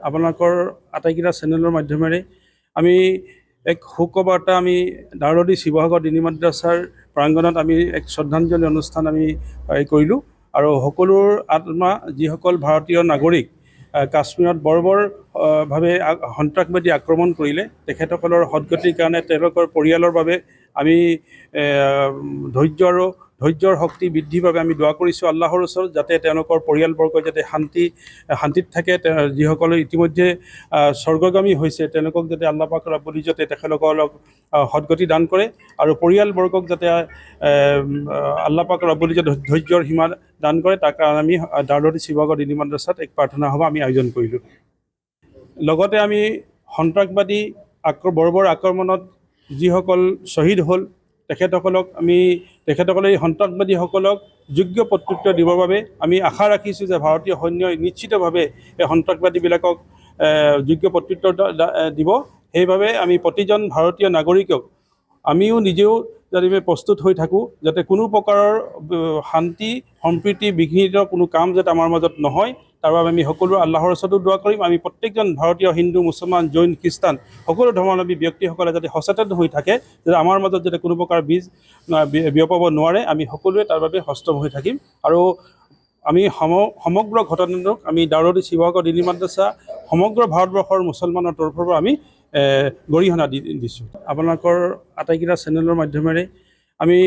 আপোনালোকৰ আটাইকেইটা চেনেলৰ মাধ্যমেৰে আমি এক শোকবাৰ্তা আমি দাউলতী শিৱসাগৰ দিনী মাদ্ৰাছাৰ প্ৰাংগণত আমি এক শ্ৰদ্ধাঞ্জলি অনুষ্ঠান আমি কৰিলোঁ আৰু সকলোৰ আত্মা যিসকল ভাৰতীয় নাগৰিক কাশ্মীৰত বৰ্বৰভাৱে সন্ত্ৰাসবাদী আক্ৰমণ কৰিলে তেখেতসকলৰ সদগতিৰ কাৰণে তেওঁলোকৰ পৰিয়ালৰ বাবে আমি ধৈৰ্যৰ শক্তি বৃদ্ধিৰ বাবে আমি দোৱা কৰিছোঁ আল্লাহৰ ওচৰত, যাতে তেওঁলোকৰ পৰিয়ালবৰ্গ যাতে শান্তিত থাকে। যিসকলে ইতিমধ্যে স্বৰ্গগামী হৈছে তেওঁলোকক যাতে আল্লাহ পাক ৰব্বুল ইজ্জতে তেখেতসকলক সদগতি দান কৰে আৰু পৰিয়ালবৰ্গক যাতে আল্লাহ পাক ৰব্বুল ইজ্জতে ধৈৰ্যৰ সীমা দান কৰে। তাৰ কাৰণে আমি দাউলতী শিৱসাগৰ দিনী মাদ্ৰাছাত এক প্ৰাৰ্থনা সভা আমি আয়োজন কৰিলোঁ। লগতে আমি সন্ত্ৰাসবাদী বৰ্বৰ আক্ৰমণত যিসকল শ্বহীদ হ'ল তেখেতসকলে এই সন্ত্ৰাসবাদীসকলক যোগ্য প্ৰত্যুত্তৰ দিবৰ বাবে আমি আশা ৰাখিছোঁ যে ভাৰতীয় সৈন্যই নিশ্চিতভাৱে এই সন্ত্ৰাসবাদীবিলাকক যোগ্য প্ৰত্যুত্তৰ দিব। সেইবাবে আমি প্ৰতিজন ভাৰতীয় নাগৰিকক আমিও নিজেও যাতে প্ৰস্তুত হৈ থাকোঁ, যাতে কোনো প্ৰকাৰৰ শান্তি সম্প্ৰীতি বিঘ্নিত কোনো কাম যাতে আমাৰ মাজত নহয়। তাৰ বাবে আমি সকলো আল্লাহৰ ওচৰতো দোৱা কৰিম। আমি প্ৰত্যেকজন ভাৰতীয় হিন্দু মুছলমান জৈন খ্ৰীষ্টান সকলো ধৰ্মাৱলম্বী ব্যক্তিসকলে যাতে সচেতন হৈ থাকে, যাতে আমাৰ মাজত যাতে কোনো প্ৰকাৰ বীজ বিয়পাব নোৱাৰে। আমি সকলোৱে তাৰ বাবে সষ্টম হৈ থাকিম আৰু আমি সমগ্ৰ ঘটনাটোক আমি দাউলতী শিৱসাগৰ দিনী মাদ্ৰাছা সমগ্ৰ ভাৰতবৰ্ষৰ মুছলমানৰ তৰফৰ পৰা আমি গৰিহণা দিছোঁ। আপোনালোকৰ আটাইকেইটা চেনেলৰ মাধ্যমেৰে আমি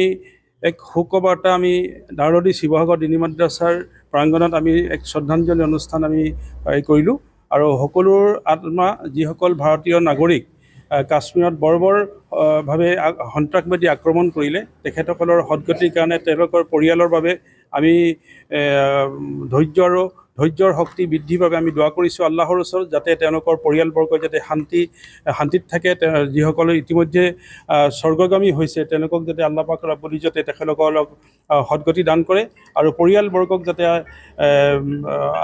এক শোকবাৰ্তা আমি দাউলতী শিৱসাগৰ দিনী মাদ্ৰাছাৰ প্ৰাংগণত আমি এক শ্ৰদ্ধাঞ্জলি অনুষ্ঠান আমি কৰিলোঁ আৰু সকলোৰ আত্মা যিসকল ভাৰতীয় নাগৰিক কাশ্মীৰত বৰ্বৰভাৱে সন্ত্ৰাসবাদী আক্ৰমণ কৰিলে তেখেতসকলৰ সদগতিৰ কাৰণে তেওঁলোকৰ পৰিয়ালৰ বাবে আমি ধৈৰ্যৰ শক্তি বৃদ্ধিৰ বাবে আমি দোৱা কৰিছোঁ আল্লাহৰ ওচৰত, যাতে তেওঁলোকৰ পৰিয়ালবৰ্গ যাতে শান্তিত থাকে। যিসকলে ইতিমধ্যে স্বৰ্গগামী হৈছে তেওঁলোকক যাতে আল্লাহ পাক ৰব্বুল ইজ্জতে তেখেতসকলক সদগতি দান কৰে আৰু পৰিয়ালবৰ্গক যাতে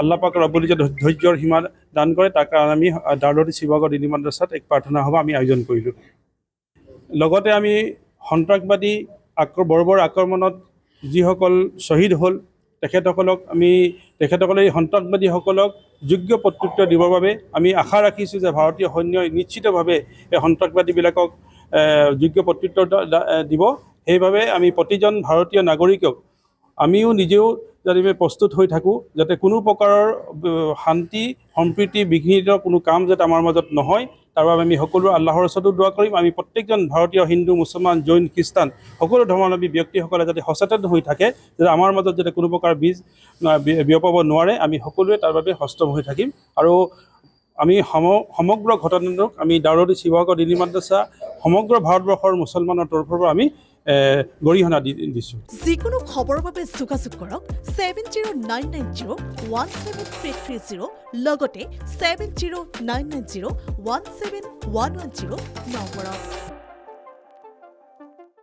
আল্লাহ পাক ৰব্বুল ইজ্জতে ধৈৰ্যৰ সীমা দান কৰে। তাৰ কাৰণে আমি দাউলতী শিৱসাগৰ দিনী মাদ্ৰাছাত এক প্ৰাৰ্থনা সভা আমি আয়োজন কৰিলোঁ। লগতে আমি সন্ত্ৰাসবাদী বৰ্বৰ আক্ৰমণত যিসকল শ্বহীদ হ'ল তেখেতসকলে এই সন্ত্ৰাসবাদীসকলক যোগ্য প্ৰত্যুত্তৰ দিবৰ বাবে আমি আশা ৰাখিছোঁ যে ভাৰতীয় সৈন্যই নিশ্চিতভাৱে এই সন্ত্ৰাসবাদীবিলাকক যোগ্য প্ৰত্যুত্তৰ দিব। সেইবাবে আমি প্ৰতিজন ভাৰতীয় নাগৰিকক আমিও নিজেও যাতে প্ৰস্তুত হৈ থাকোঁ, যাতে কোনো প্ৰকাৰৰ শান্তি সম্প্ৰীতি বিঘ্নিত কোনো কাম যাতে আমাৰ মাজত নহয়। তাৰ বাবে আমি সকলো আল্লাহৰ ওচৰতো দোৱা কৰিম। আমি প্ৰত্যেকজন ভাৰতীয় হিন্দু মুছলমান জৈন খ্ৰীষ্টান সকলো ধৰ্মাৱলম্বী ব্যক্তিসকলে যাতে সচেতন হৈ থাকে, যাতে আমাৰ মাজত যাতে কোনো প্ৰকাৰ বীজ বিয়পাব নোৱাৰে। আমি সকলোৱে তাৰ বাবে সষ্টম হৈ থাকিম আৰু আমি সমগ্ৰ ঘটনাটোক আমি দাউলতী শিৱসাগৰ দিনী মাদ্ৰাছা সমগ্ৰ ভাৰতবৰ্ষৰ মুছলমানৰ তৰফৰ পৰা আমি গৰিহণা দিছোঁ। যিকোনো খবৰৰ বাবে যোগাযোগ কৰক 7099017330 লগতে 7099017110 নম্বৰত।